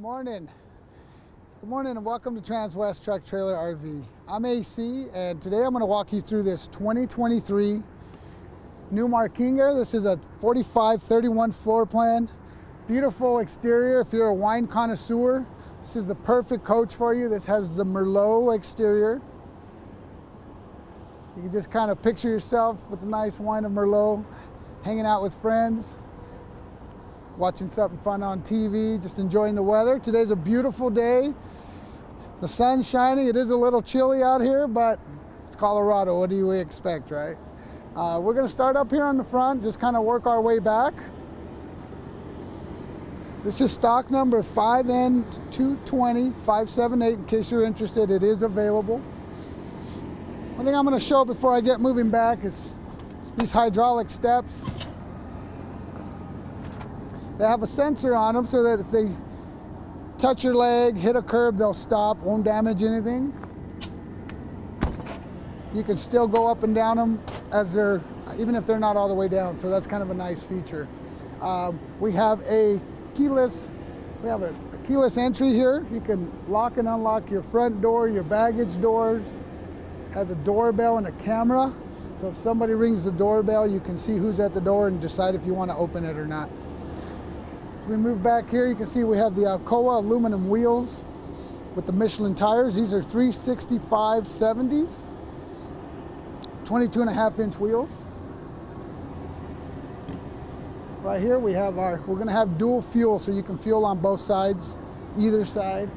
morning. Good morning and welcome to Transwest Truck Trailer RV. I'm AC and today I'm going to walk you through this 2023 Newmar King Aire. This is a 4531 floor plan. Beautiful exterior. If you're a wine connoisseur, this is the perfect coach for you. This has the Merlot exterior. You can just kind of picture yourself with a nice wine of Merlot, hanging out with friends, watching something fun on TV, just enjoying the weather. Today's a beautiful day. The sun's shining. It is a little chilly out here, but it's Colorado. What do you expect, right? We're going to start up here on the front, just kind of work our way back. This is stock number 5N220578. In case you're interested, it is available. One thing I'm going to show before I get moving back is these hydraulic steps. They have a sensor on them so that if they touch your leg, hit a curb, they'll stop, won't damage anything. You can still go up and down them as they're, even if they're not all the way down. So that's kind of a nice feature. We have a keyless entry here. You can lock and unlock your front door, your baggage doors. Has a doorbell and a camera. So if somebody rings the doorbell, you can see who's at the door and decide if you want to open it or not. If we move back here, you can see we have the Alcoa aluminum wheels with the Michelin tires. These are 365/70s, 22.5-inch wheels. Right here we have we're going to have dual fuel, so you can fuel on both sides, either side.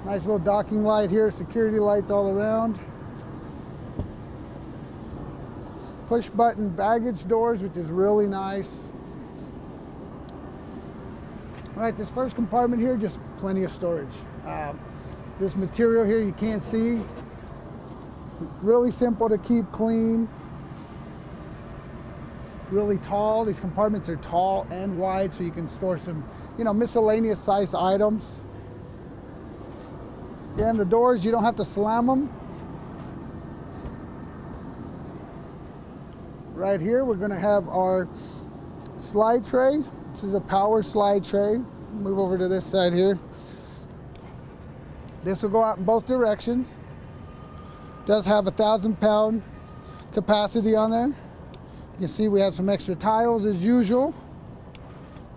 Nice little docking light here, security lights all around. Push button baggage doors, which is really nice. All right, this first compartment here, just plenty of storage. This material here you can't see. Really simple to keep clean. Really tall. These compartments are tall and wide, so you can store some, miscellaneous size items. Again, the doors, you don't have to slam them. Right here, we're going to have our slide tray. This is a power slide tray. Move over to this side here. This will go out in both directions. Does have 1,000-pound capacity on there. You can see we have some extra tiles as usual.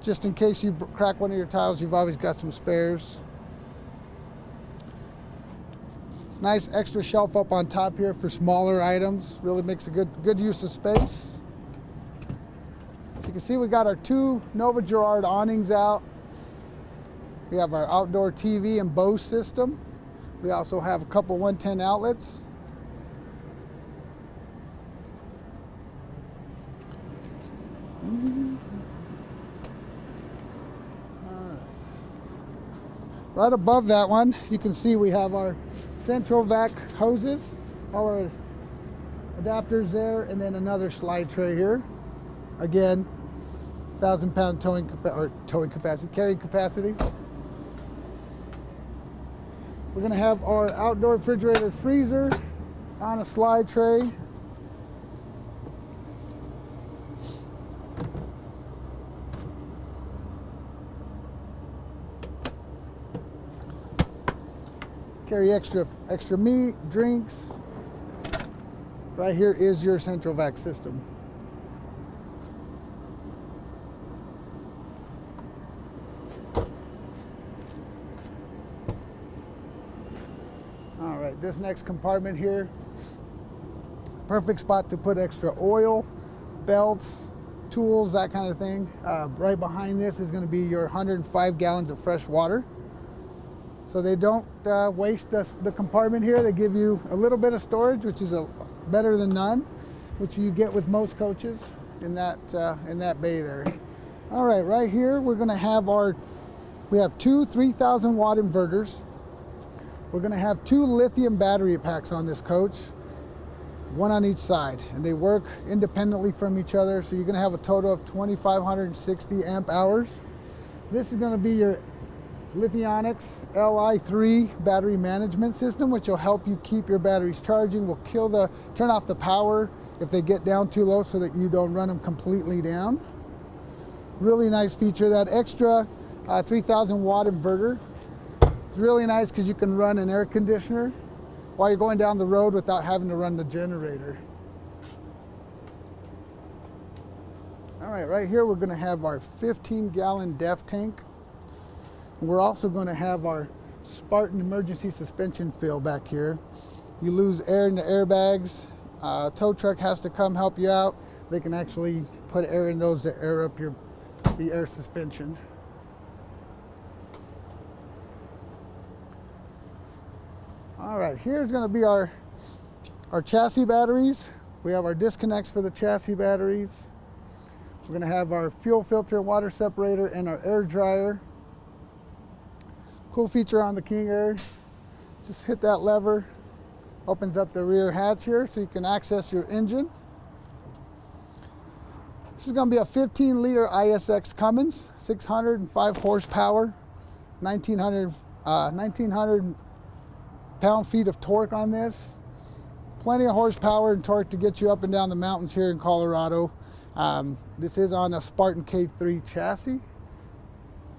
Just in case you crack one of your tiles, you've always got some spares. Nice extra shelf up on top here for smaller items. Really makes a good use of space. So you can see we got our two Nova Gerard awnings out. We have our outdoor TV and Bose system. We also have a couple 110 outlets. Right above that one, you can see we have our central vac hoses, all our adapters there, and then another slide tray here. Again, 1,000-pound carrying capacity. We're going to have our outdoor refrigerator freezer on a slide tray. Carry extra meat, drinks. Right here is your central vac system. All right, this next compartment here, perfect spot to put extra oil, belts, tools, that kind of thing. Right behind this is going to be your 105 gallons of fresh water. So they don't waste the compartment here. They give you a little bit of storage, which is better than none, which you get with most coaches in that bay there. All right, right here we're going to have we have two 3,000 watt inverters. We're going to have two lithium battery packs on this coach, one on each side, and they work independently from each other. So you're going to have a total of 2,560 amp hours. This is going to be your Lithionics Li3 battery management system, which will help you keep your batteries charging. Will turn off the power if they get down too low, so that you don't run them completely down. Really nice feature. That extra 3000 watt inverter. It's really nice because you can run an air conditioner while you're going down the road without having to run the generator. All right, right here we're going to have our 15-gallon DEF tank. And we're also going to have our Spartan emergency suspension fill back here. You lose air in the airbags, tow truck has to come help you out. They can actually put air in those to air up the air suspension. All right, here's going to be our chassis batteries. We have our disconnects for the chassis batteries. We're going to have our fuel filter and water separator and our air dryer. Cool feature on the King Aire, just hit that lever, opens up the rear hatch here so you can access your engine. This is going to be a 15-liter ISX Cummins, 605 horsepower, 1900 pound-feet of torque on this. Plenty of horsepower and torque to get you up and down the mountains here in Colorado. This is on a Spartan K3 chassis.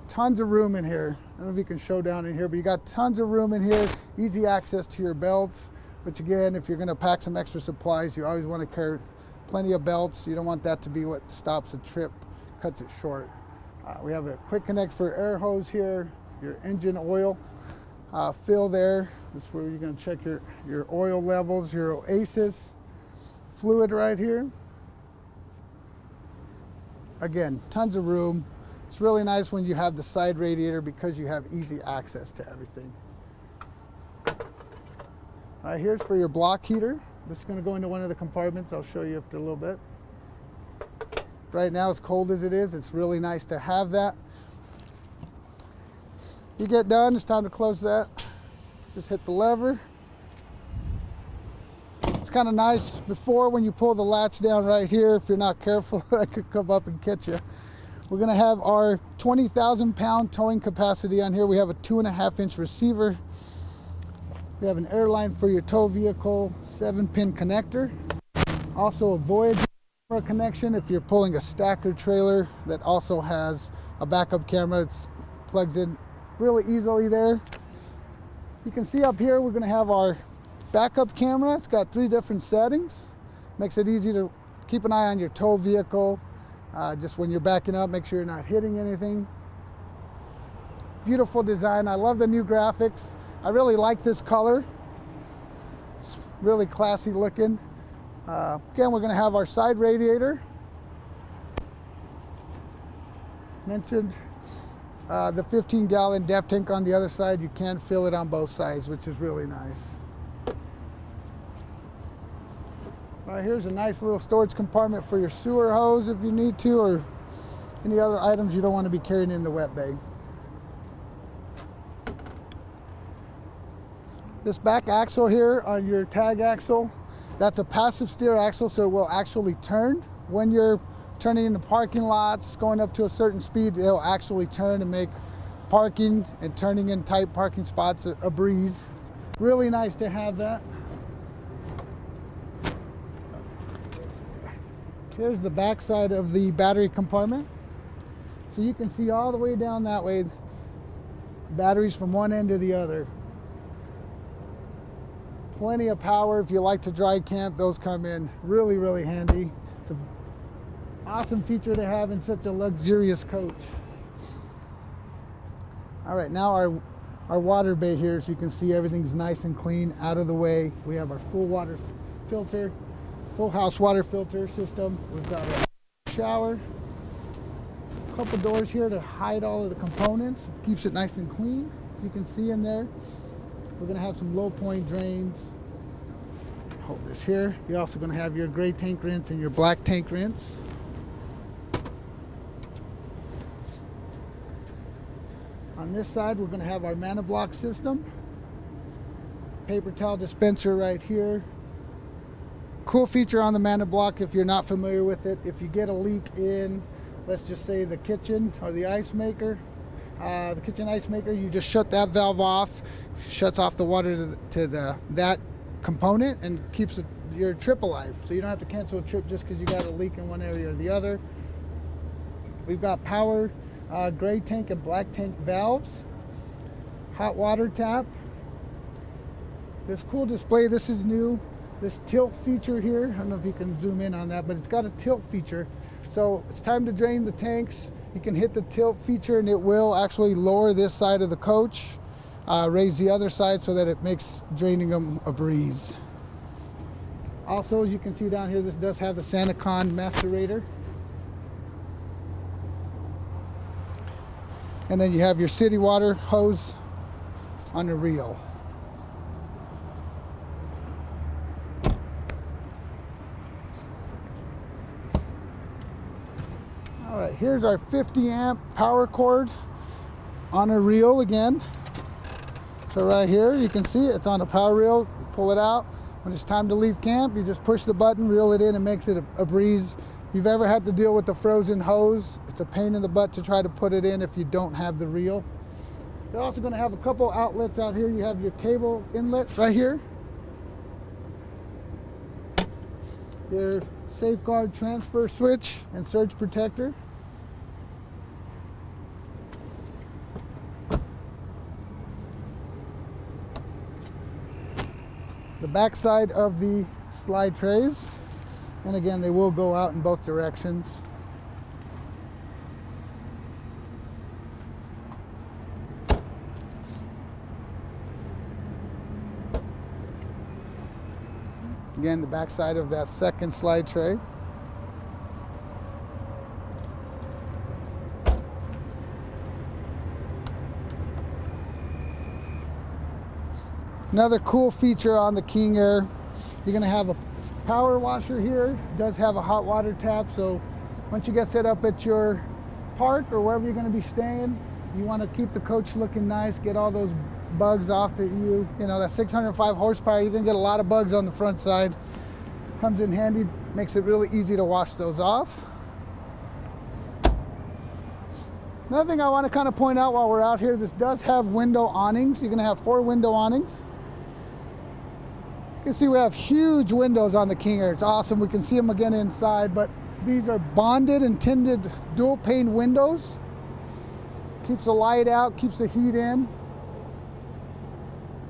Tons of room in here. I don't know if you can show down in here, but you got tons of room in here, easy access to your belts, which again, if you're going to pack some extra supplies, you always want to carry plenty of belts. You don't want that to be what stops a trip, cuts it short. We have a quick connect for air hose here, your engine oil fill there. This is where you're going to check your oil levels, your Oasis fluid right here. Again, tons of room. It's really nice when you have the side radiator because you have easy access to everything. All right, here's for your block heater. This is going to go into one of the compartments. I'll show you after a little bit. Right now, as cold as it is, it's really nice to have that. You get done, it's time to close that. Just hit the lever. It's kind of nice before when you pull the latch down right here, if you're not careful, that could come up and catch you. We're going to have our 20,000 pound towing capacity on here. We have a 2.5-inch receiver. We have an air line for your tow vehicle, 7-pin connector. Also a Voyager camera connection if you're pulling a stacker trailer that also has a backup camera. It plugs in really easily there. You can see up here we're going to have our backup camera. It's got 3 different settings. Makes it easy to keep an eye on your tow vehicle. Just when you're backing up, make sure you're not hitting anything. Beautiful design. I love the new graphics. I really like this color. It's really classy looking. Again, we're going to have our side radiator. Mentioned the 15-gallon DEF tank on the other side. You can fill it on both sides, which is really nice. All right, here's a nice little storage compartment for your sewer hose if you need to, or any other items you don't want to be carrying in the wet bay. This back axle here on your tag axle, that's a passive steer axle, so it will actually turn. When you're turning into parking lots, going up to a certain speed, it'll actually turn and make parking and turning in tight parking spots a breeze. Really nice to have that. Here's the back side of the battery compartment. So you can see all the way down that way, batteries from one end to the other. Plenty of power. If you like to dry camp, those come in really, really handy. It's an awesome feature to have in such a luxurious coach. All right, now our water bay here, so you can see everything's nice and clean, out of the way. We have our full water filter, full house water filter system. We've got a shower, a couple doors here to hide all of the components. Keeps it nice and clean, so you can see in there. We're going to have some low point drains. Hold this here. You're also going to have your gray tank rinse and your black tank rinse. On this side, we're going to have our mana block system. Paper towel dispenser right here. Cool feature on the mana block if you're not familiar with it. If you get a leak in, let's just say the kitchen or the ice maker, the kitchen ice maker, you just shut that valve off, shuts off the water to that component and keeps your trip alive. So you don't have to cancel a trip just because you got a leak in one area or the other. We've got power gray tank and black tank valves, hot water tap. This cool display, this is new, this tilt feature here. I don't know if you can zoom in on that, but it's got a tilt feature. So it's time to drain the tanks. You can hit the tilt feature and it will actually lower this side of the coach, raise the other side so that it makes draining them a breeze. Also, as you can see down here, this does have the Sanacon macerator. And then you have your city water hose on the reel. All right, here's our 50 amp power cord on a reel again. So right here, you can see it's on a power reel. Pull it out. When it's time to leave camp, you just push the button, reel it in, and makes it a breeze. If you've ever had to deal with the frozen hose, it's a pain in the butt to try to put it in if you don't have the reel. You're also going to have a couple outlets out here. You have your cable inlet right here. Your safeguard transfer switch and surge protector. The back side of the slide trays, and again they will go out in both directions. Again, the back side of that second slide tray. Another cool feature on the King Aire, you're going to have a power washer here. It does have a hot water tap, so once you get set up at your park or wherever you're going to be staying, you want to keep the coach looking nice, get all those bugs off that you know, that 605 horsepower, you're going to get a lot of bugs on the front side. Comes in handy, makes it really easy to wash those off. Another thing I want to kind of point out while we're out here, this does have window awnings. You're going to have 4 window awnings. You can see we have huge windows on the King Aire. It's awesome. We can see them again inside, but these are bonded and tinted dual pane windows. Keeps the light out, keeps the heat in.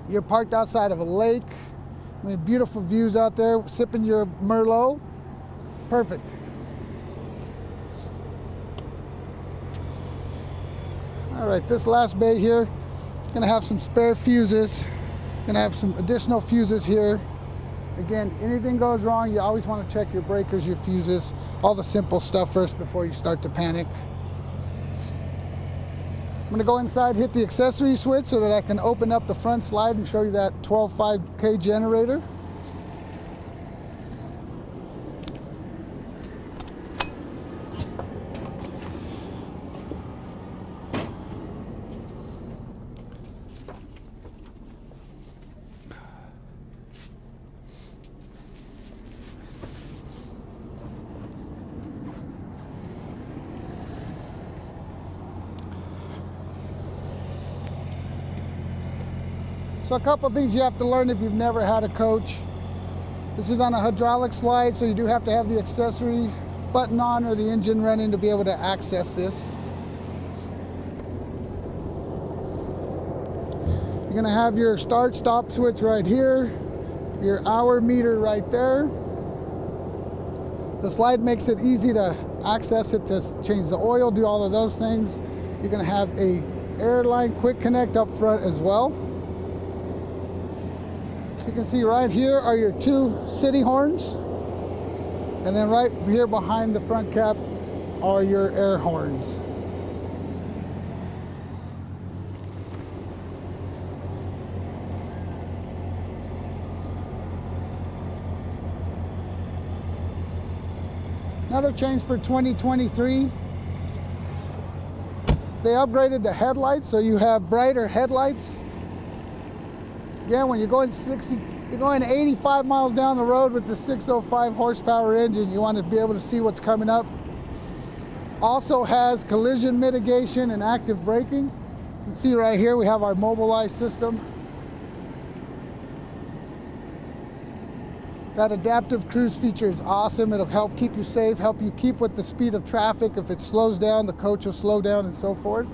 You're parked outside of a lake. I mean, beautiful views out there, sipping your Merlot. Perfect. All right, this last bay here, gonna have some spare fuses. Gonna have some additional fuses here. Again, anything goes wrong, you always want to check your breakers, your fuses, all the simple stuff first before you start to panic. I'm gonna go inside, hit the accessory switch so that I can open up the front slide and show you that 12.5K generator. So a couple things you have to learn if you've never had a coach. This is on a hydraulic slide, so you do have to have the accessory button on or the engine running to be able to access this. You're gonna have your start-stop switch right here, your hour meter right there. The slide makes it easy to access it, to change the oil, do all of those things. You're gonna have a airline quick connect up front as well. You can see right here are your 2 city horns, and then right here behind the front cap are your air horns. Another change for 2023, they upgraded the headlights, so you have brighter headlights. Again, when you're going 85 miles down the road with the 605 horsepower engine, you want to be able to see what's coming up. Also has collision mitigation and active braking. You can see right here we have our Mobilize system. That adaptive cruise feature is awesome. It'll help keep you safe, help you keep with the speed of traffic. If it slows down, the coach will slow down and so forth.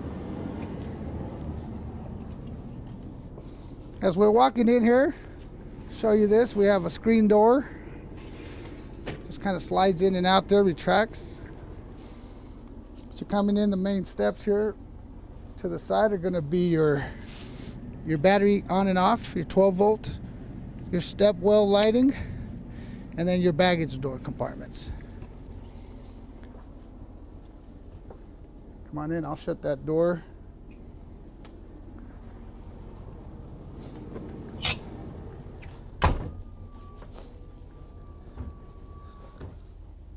As we're walking in here, show you this, we have a screen door. Just kind of slides in and out there, retracts. So you're coming in, the main steps here to the side are going to be your battery on and off, your 12 volt, your step well lighting, and then your baggage door compartments. Come on in, I'll shut that door.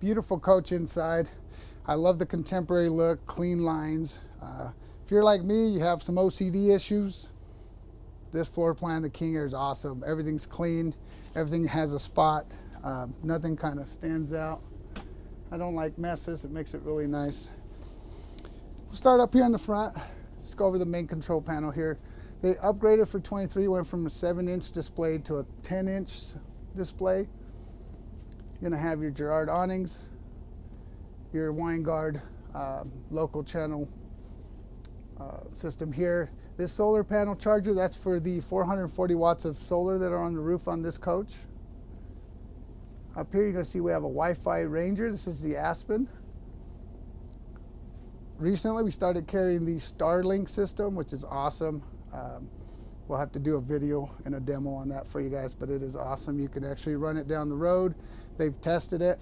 Beautiful coach inside. I love the contemporary look, clean lines. If you're like me, you have some OCD issues, this floor plan, the King Aire, is awesome. Everything's clean, everything has a spot, nothing kind of stands out. I don't like messes, it makes it really nice. We'll start up here in the front. Let's go over the main control panel here. They upgraded for 23, went from a 7-inch display to a 10-inch display. You're gonna have your Girard awnings, your Winegard local channel system here. This solar panel charger, that's for the 440 watts of solar that are on the roof on this coach. Up here you're gonna see we have a Wi-Fi Ranger. This is the Aspen. Recently we started carrying the Starlink system, which is awesome. We'll have to do a video and a demo on that for you guys, but it is awesome. You can actually run it down the road. They've tested it.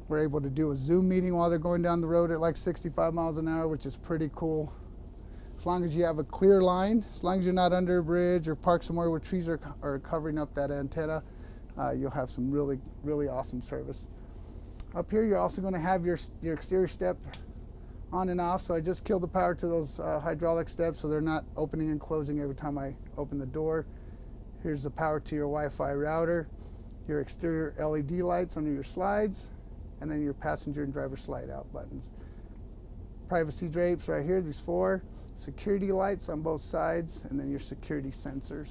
We're able to do a Zoom meeting while they're going down the road at like 65 miles an hour, which is pretty cool. As long as you have a clear line, as long as you're not under a bridge or parked somewhere where trees are covering up that antenna, you'll have some really, really awesome service. Up here, you're also going to have your exterior step on and off. So I just killed the power to those hydraulic steps so they're not opening and closing every time I open the door. Here's the power to your Wi-Fi router, your exterior LED lights under your slides, and then your passenger and driver slide out buttons. Privacy drapes right here, these 4. Security lights on both sides, and then your security sensors.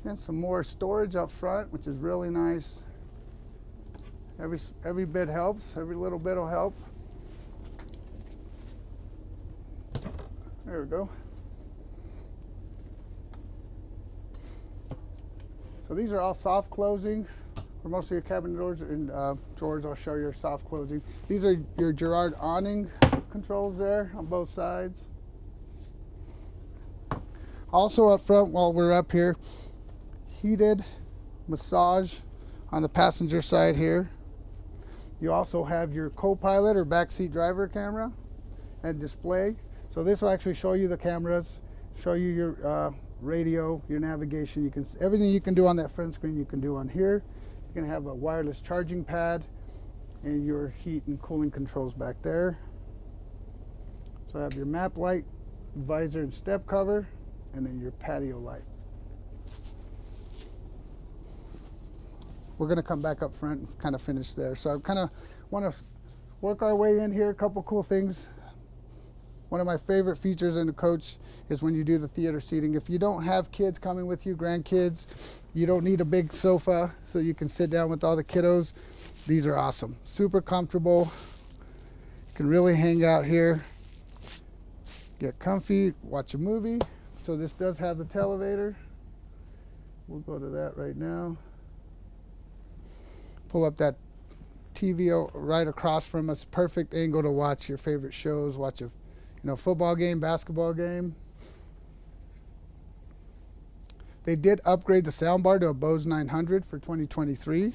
And some more storage up front, which is really nice. Every bit helps, every little bit will help. There we go. So these are all soft closing. For most of your cabinet doors and drawers, I'll show you soft closing. These are your Girard awning controls there on both sides. Also up front, while we're up here, heated massage on the passenger side here. You also have your co-pilot or backseat driver camera and display. So this will actually show you the cameras, show you your radio, your navigation. You can everything you can do on that front screen you can do on here. You're gonna have a wireless charging pad and your heat and cooling controls back there. So I have your map light, visor and step cover, and then your patio light. We're gonna come back up front and kind of finish there. So I kind of want to work our way in here. A couple cool things. One of my favorite features in the coach is when you do the theater seating. If you don't have kids coming with you, grandkids, you don't need a big sofa so you can sit down with all the kiddos. These are awesome. Super comfortable. You can really hang out here, get comfy, watch a movie. So this does have the televator. We'll go to that right now. Pull up that TV right across from us. Perfect angle to watch your favorite shows, watch a football game, basketball game. They did upgrade the soundbar to a Bose 900 for 2023.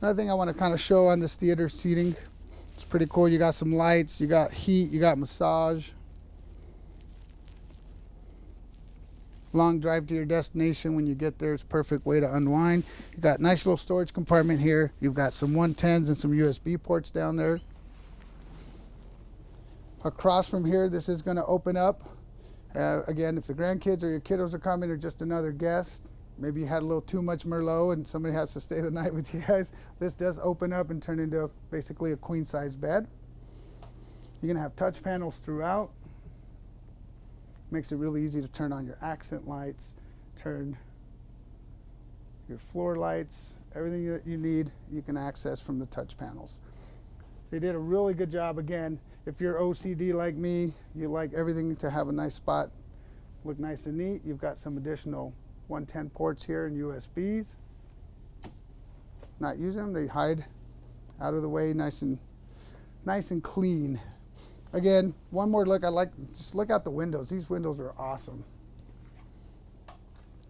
Another thing I want to kind of show on this theater seating, it's pretty cool. You got some lights, you got heat, you got massage. Long drive to your destination. When you get there, it's a perfect way to unwind. You got a nice little storage compartment here. You've got some 110s and some USB ports down there. Across from here, this is going to open up. Again, if the grandkids or your kiddos are coming or just another guest, maybe you had a little too much Merlot and somebody has to stay the night with you guys, this does open up and turn into basically a queen size bed. You're gonna have touch panels throughout. Makes it really easy to turn on your accent lights, turn your floor lights, everything that you need, you can access from the touch panels. They did a really good job. Again, if you're OCD like me, you like everything to have a nice spot, look nice and neat. You've got some additional 110 ports here and USBs. Not using them, they hide out of the way, nice and clean. Again, one more look. Just look out the windows. These windows are awesome.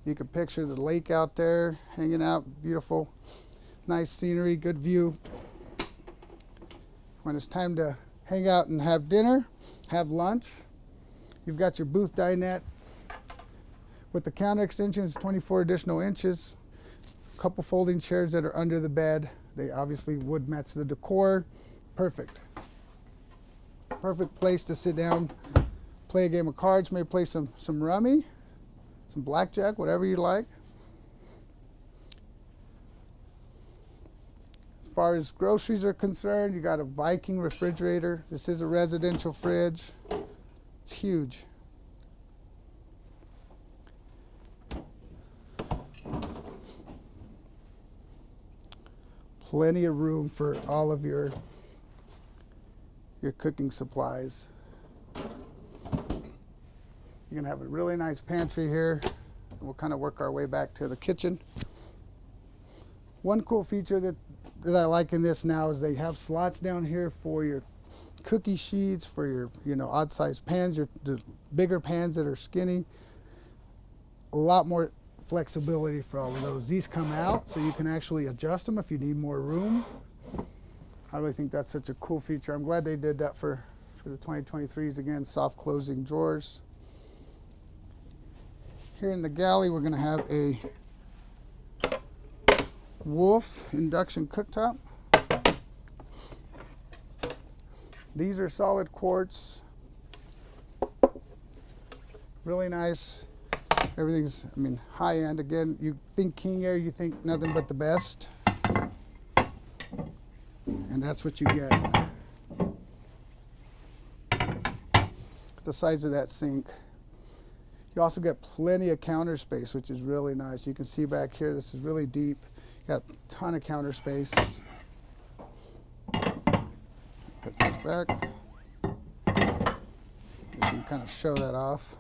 You can picture the lake out there, hanging out, beautiful, nice scenery, good view. When it's time to hang out and have dinner, have lunch, you've got your booth dinette with the counter extensions, 24 additional inches, a couple folding chairs that are under the bed. They obviously would match the decor. Perfect. Perfect place to sit down, play a game of cards, maybe play some rummy, some blackjack, whatever you like. As far as groceries are concerned, you got a Viking refrigerator. This is a residential fridge. It's huge. Plenty of room for all of your cooking supplies. You're gonna have a really nice pantry here. We'll kind of work our way back to the kitchen. One cool feature that I like in this now is they have slots down here for your cookie sheets, for your odd sized pans, the bigger pans that are skinny. A lot more flexibility for all of those. These come out so you can actually adjust them if you need more room. I really think that's such a cool feature. I'm glad they did that for the 2023s. Again, soft closing drawers. Here in the galley, we're going to have a Wolf induction cooktop. These are solid quartz. Really nice. Everything's, high end. Again, you think King Aire, you think nothing but the best. And that's what you get. The size of that sink. You also get plenty of counter space, which is really nice. You can see back here, this is really deep. You got a ton of counter space. Put this back. You can kind of show that off.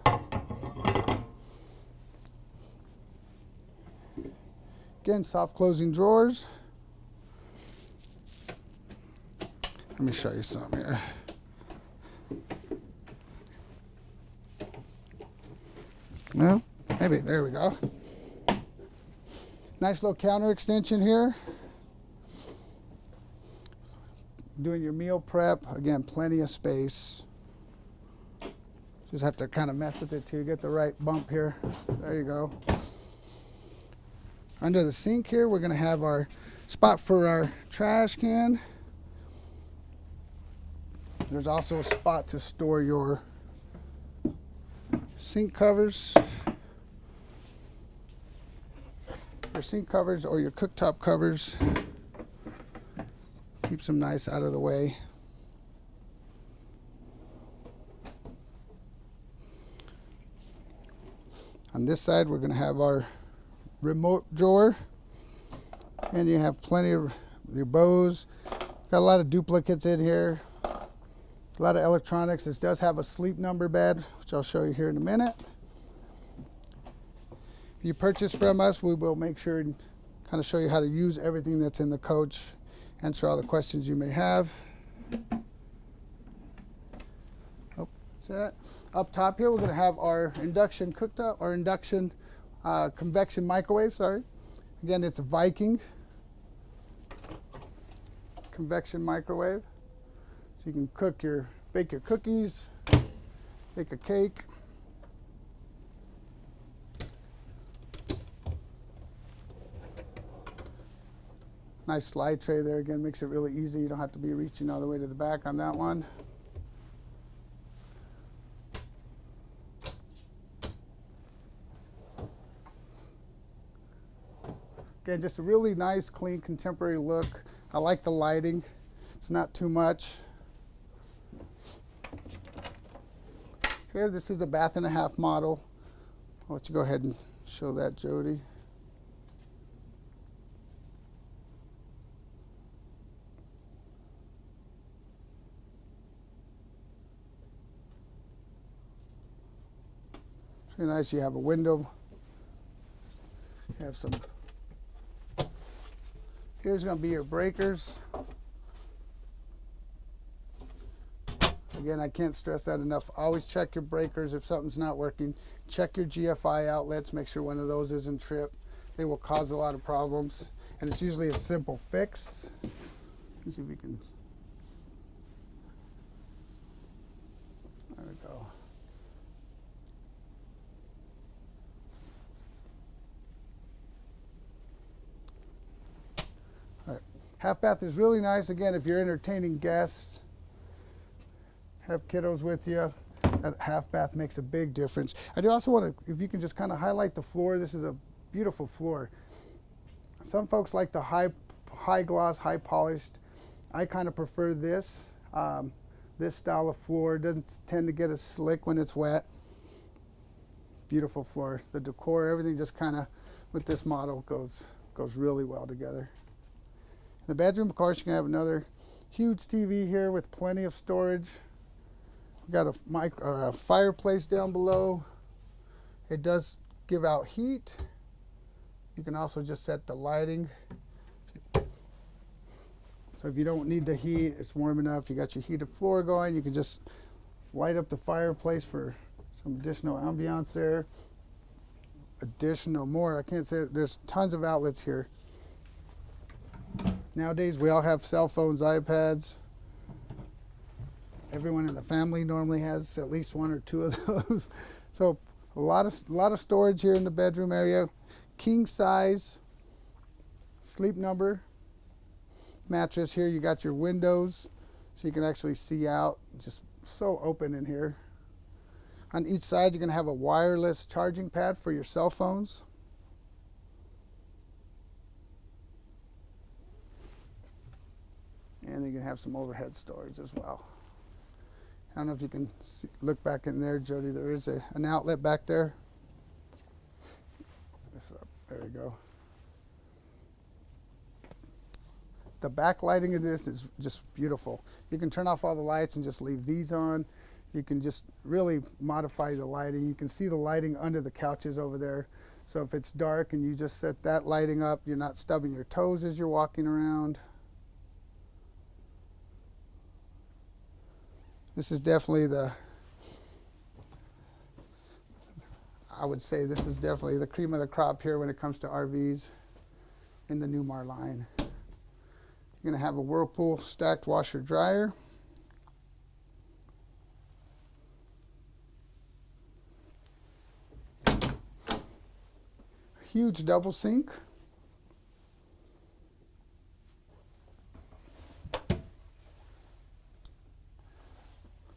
Again, soft closing drawers. Let me show you something here. Well, maybe, there we go. Nice little counter extension here. Doing your meal prep, again, plenty of space. Just have to kind of mess with it till you get the right bump here. There you go. Under the sink here, we're gonna have our spot for our trash can. There's also a spot to store your sink covers. Your sink covers or your cooktop covers. Keeps them nice out of the way. On this side, we're going to have our remote drawer. And you have plenty of your bows. Got a lot of duplicates in here. A lot of electronics. This does have a sleep number bed, which I'll show you here in a minute. If you purchase from us, we will make sure and kind of show you how to use everything that's in the coach, answer all the questions you may have. Oh, that's it. Up top here, we're going to have our induction cooktop, or induction convection microwave, sorry. Again, it's a Viking convection microwave. So you can bake your cookies, bake a cake. Nice slide tray there, again, makes it really easy. You don't have to be reaching all the way to the back on that one. Again, just a really nice, clean, contemporary look. I like the lighting. It's not too much. Here, this is a bath and a half model. I'll let you go ahead and show that, Jody. It's really nice. You have a window. You have some. Here's going to be your breakers. Again, I can't stress that enough. Always check your breakers if something's not working. Check your GFI outlets. Make sure one of those isn't tripped. They will cause a lot of problems. And it's usually a simple fix. Let's see if we can. There we go. All right. Half bath is really nice. Again, if you're entertaining guests, have kiddos with you, that half bath makes a big difference. I do also want to, if you can just kind of highlight the floor. This is a beautiful floor. Some folks like the high gloss, high polished. I kind of prefer this. This style of floor doesn't tend to get as slick when it's wet. Beautiful floor. The decor, everything just kind of with this model goes really well together. In the bedroom, of course, you can have another huge TV here with plenty of storage. We've got a fireplace down below. It does give out heat. You can also just set the lighting. So if you don't need the heat, it's warm enough, you got your heated floor going, you can just light up the fireplace for some additional ambiance there. Additional more, I can't say, there's tons of outlets here. Nowadays, we all have cell phones, iPads. Everyone in the family normally has at least one or two of those. So a lot of storage here in the bedroom area. King size sleep number mattress here. You got your windows so you can actually see out. Just so open in here. On each side, you're going to have a wireless charging pad for your cell phones. And you can have some overhead storage as well. I don't know if you can look back in there, Jody. There is an outlet back there. This up. There we go. The backlighting in this is just beautiful. You can turn off all the lights and just leave these on. You can just really modify the lighting. You can see the lighting under the couches over there. So if it's dark and you just set that lighting up, you're not stubbing your toes as you're walking around. This is definitely I would say this is definitely the cream of the crop here when it comes to RVs in the Newmar line. You're going to have a Whirlpool stacked washer dryer. Huge double sink.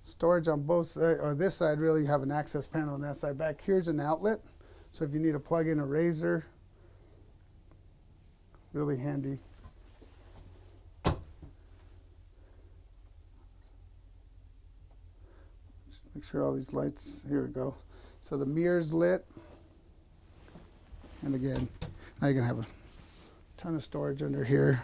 Storage on both sides, or this side really, you have an access panel on that side. Back here's an outlet, so if you need to plug in a razor, really handy. Just make sure all these lights, here we go. So the mirror's lit, and again, now you're gonna have a ton of storage under here.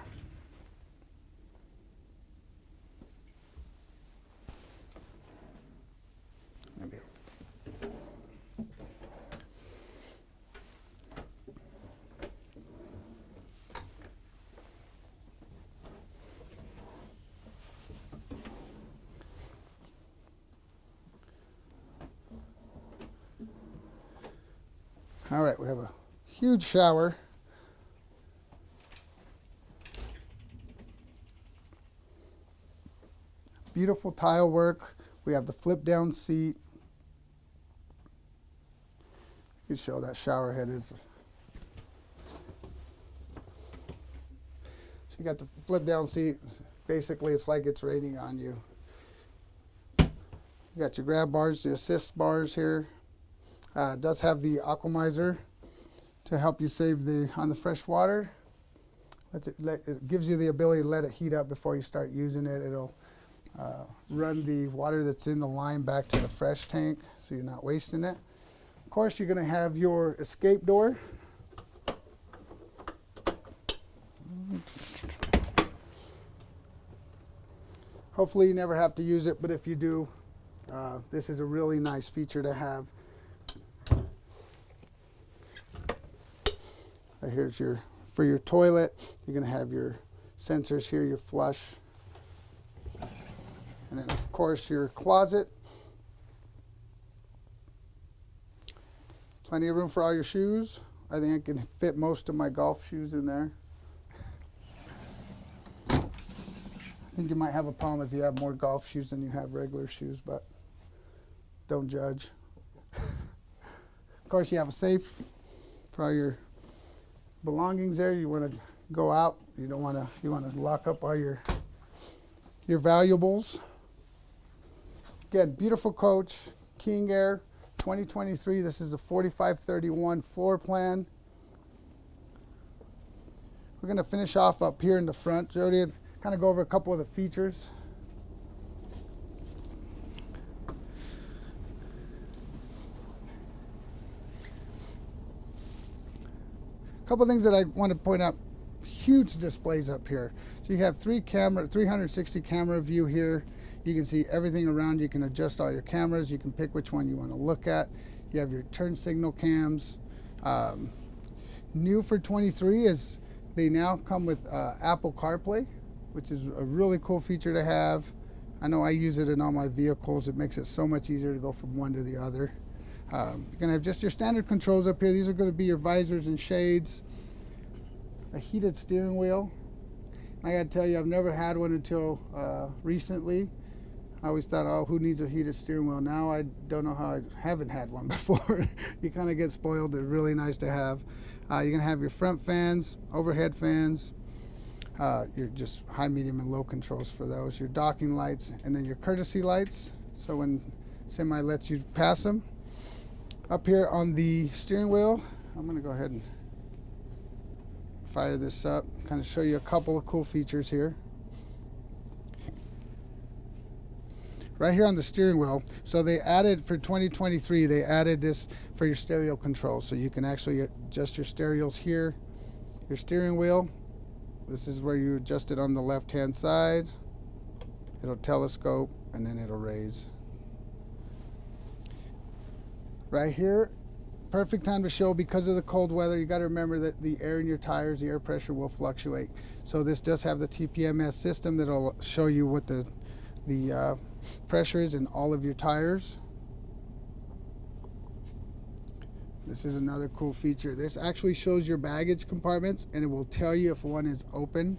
All right, we have a huge shower. Beautiful tile work. We have the flip down seat. You can show that shower head is. So you got the flip down seat. Basically, it's like it's raining on you. You got your grab bars, the assist bars here. It does have the aquamizer. to help you save on the fresh water. It gives you the ability to let it heat up before you start using it. It'll run the water that's in the line back to the fresh tank, so you're not wasting it. Of course, you're going to have your escape door. Hopefully you never have to use it, but if you do, this is a really nice feature to have. Right here's for your toilet. You're going to have your sensors here, your flush. And then of course your closet. Plenty of room for all your shoes. I think I can fit most of my golf shoes in there. I think you might have a problem if you have more golf shoes than you have regular shoes, but don't judge. Of course, you have a safe for all your belongings there. You want to go out. You don't want to. You want to lock up all your valuables. Again, beautiful coach, King Aire, 2023. This is a 4531 floor plan. We're going to finish off up here in the front, Jody. Kind of go over a couple of the features. A couple of things that I want to point out. Huge displays up here. So you have 360 camera view here. You can see everything around. You can adjust all your cameras. You can pick which one you want to look at. You have your turn signal cams. New for 23 is they now come with Apple CarPlay, which is a really cool feature to have. I know I use it in all my vehicles. It makes it so much easier to go from one to the other. You're going to have just your standard controls up here. These are going to be your visors and shades. A heated steering wheel. I got to tell you, I've never had one until recently. I always thought, oh, who needs a heated steering wheel? Now I don't know how I haven't had one before. You kind of get spoiled. They're really nice to have. You're going to have your front fans, overhead fans. Your just high, medium, and low controls for those. Your docking lights, and then your courtesy lights. So when semi lets you pass them. Up here on the steering wheel, I'm going to go ahead and fire this up. Kind of show you a couple of cool features here. Right here on the steering wheel, so they added for 2023, they added this for your stereo control. So you can actually adjust your stereos here. Your steering wheel, this is where you adjust it on the left-hand side. It'll telescope and then it'll raise. Right here, perfect time to show because of the cold weather. You got to remember that the air in your tires, the air pressure will fluctuate. So this does have the TPMS system that'll show you what the pressure is in all of your tires. This is another cool feature. This actually shows your baggage compartments and it will tell you if one is open.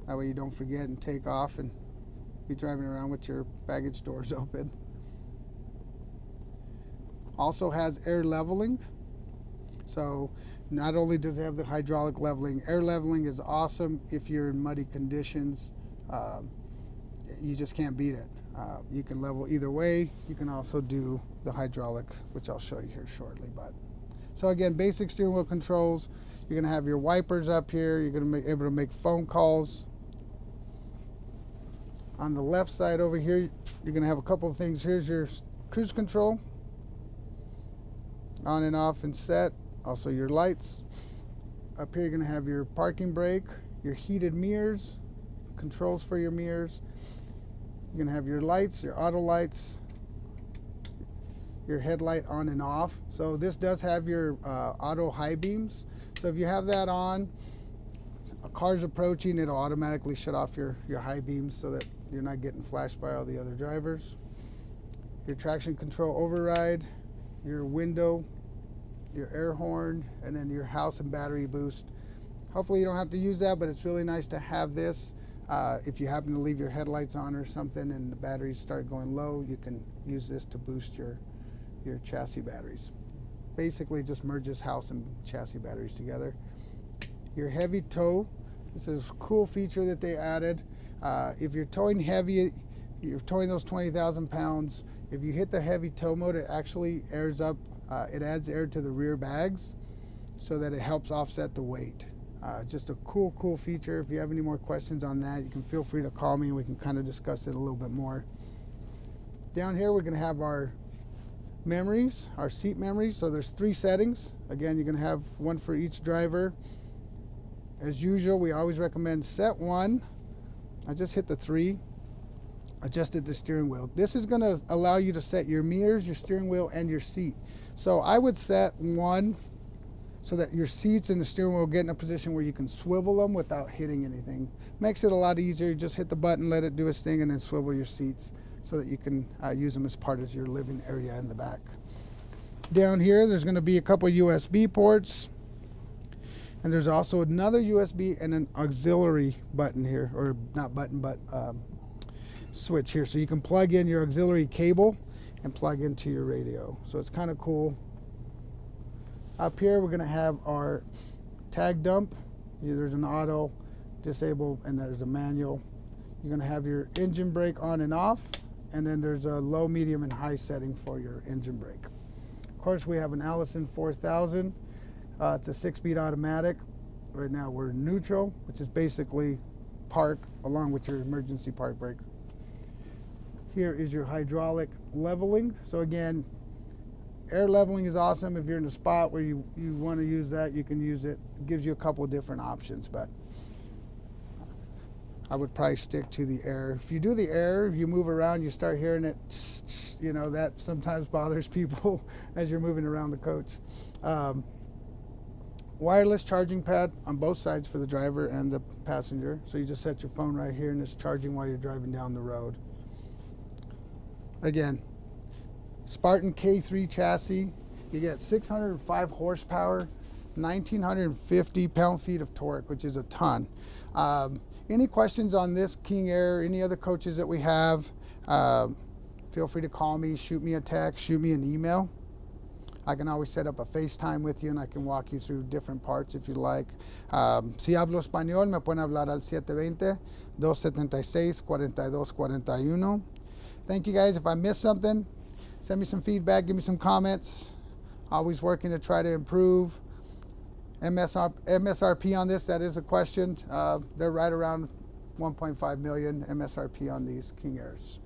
That way you don't forget and take off and be driving around with your baggage doors open. Also has air leveling. So not only does it have the hydraulic leveling, air leveling is awesome if you're in muddy conditions. You just can't beat it. You can level either way. You can also do the hydraulic, which I'll show you here shortly. So again, basic steering wheel controls. You're going to have your wipers up here. You're going to be able to make phone calls. On the left side over here, you're going to have a couple of things. Here's your cruise control. On and off and set. Also your lights. Up here you're going to have your parking brake, your heated mirrors, controls for your mirrors. You're going to have your lights, your auto lights, your headlight on and off. So this does have your auto high beams. So if you have that on, a car's approaching, it'll automatically shut off your high beams so that you're not getting flashed by all the other drivers. Your traction control override, your window, your air horn, and then your house and battery boost. Hopefully you don't have to use that, but it's really nice to have this. If you happen to leave your headlights on or something and the batteries start going low, you can use this to boost your chassis batteries. Basically just merges house and chassis batteries together. Your heavy tow, this is a cool feature that they added. If you're towing heavy, you're towing those 20,000 pounds, if you hit the heavy tow mode, it actually airs up It adds air to the rear bags so that it helps offset the weight. Just a cool feature. If you have any more questions on that, you can feel free to call me and we can kind of discuss it a little bit more. Down here, we're going to have our memories, our seat memories. So there's 3 settings. Again, you're going to have one for each driver. As usual, we always recommend set 1. I just hit the 3. Adjusted the steering wheel. This is going to allow you to set your mirrors, your steering wheel, and your seat. So I would set 1 so that your seats and the steering wheel get in a position where you can swivel them without hitting anything. Makes it a lot easier. You just hit the button, let it do its thing, and then swivel your seats so that you can use them as part of your living area in the back. Down here, there's going to be a couple USB ports, and there's also another USB and an auxiliary button here, or not button, but switch here. So you can plug in your auxiliary cable and plug into your radio. So it's kind of cool. Up here, we're going to have our tag dump. There's an auto, disable, and there's a manual. You're going to have your engine brake on and off, and then there's a low, medium, and high setting for your engine brake. Of course, we have an Allison 4000. It's a 6-speed automatic. Right now, we're neutral, which is basically park along with your emergency park brake. Here is your hydraulic leveling. So again, air leveling is awesome. If you're in a spot where you want to use that, you can use it. It gives you a couple of different options, but I would probably stick to the air. If you do the air, if you move around, you start hearing it, you know, that sometimes bothers people as you're moving around the coach. Wireless charging pad on both sides for the driver and the passenger. So you just set your phone right here and it's charging while you're driving down the road. Again, Spartan K3 chassis. You get 605 horsepower, 1,950 pound-feet of torque, which is a ton. Any questions on this King Aire, any other coaches that we have, feel free to call me, shoot me a text, shoot me an email. I can always set up a FaceTime with you and I can walk you through different parts if you like. Si hablo español, me pueden hablar al 720-276-4241. Thank you guys. If I missed something, send me some feedback, give me some comments. Always working to try to improve. MSRP on this, that is a question. They're right around 1.5 million MSRP on these King Aires.